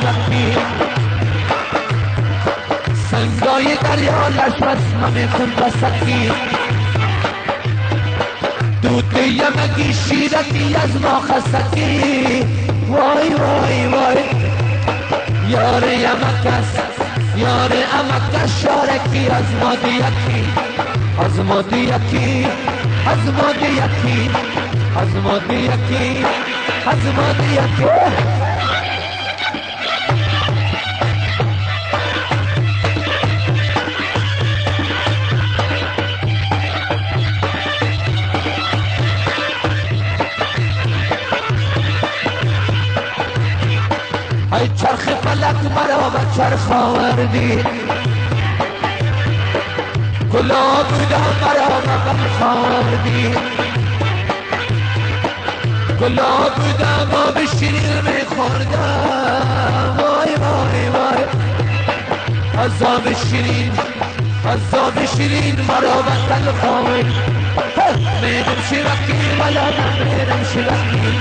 شکی سنگای دریا لشمت ممکن بسکی دوده یمگی شیرتی از ما خسکی وای وای وای یار یمکس یار امکس شارکی از ما دیکی از ما دیکی از ما دیکی از ما دیکی از ما دیکی ای چرخ فلک مرا و چرخ آوردی گلاب بودم مرا و غم آوردی گلاب بودم آب شیرین میخوردم وای وای وای از آب شیرین از آب شیرین مرا و تلخ آوردی میرم شیرکی ولا میرم شیرکی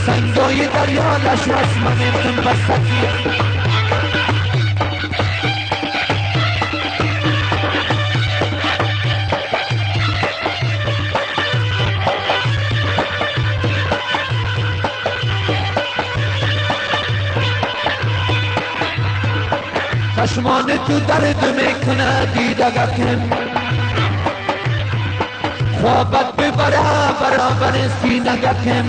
سنگای دریا لشمت ممکن بسکی چشمان تو درد میکنه دیدگکم خوابت ببره برابر سینگکم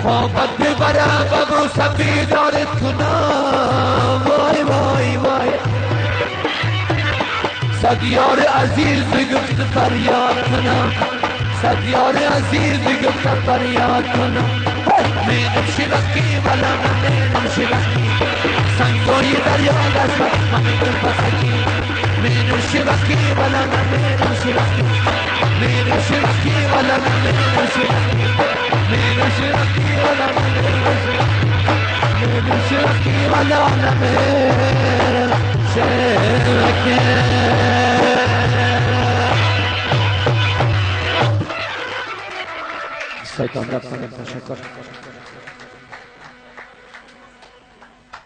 خوابت ببره ببوسه بیدارت کنم وای وای وای صد یار عزیز بگفت فریاد کنم صد یار عزیز بگفت فریاد کنم میرم شیرکی ولا میرم شیرکی سنگای دریا لشمت ممکن بسکی میرم شیرکی ولا میرم شیرکی میرم شیرکی ولا میرم شیرکی میرم شیرکی ولا میرم شیرکی میرم شیرکی ولا میرم شیرکی سایتان رفتن تشکر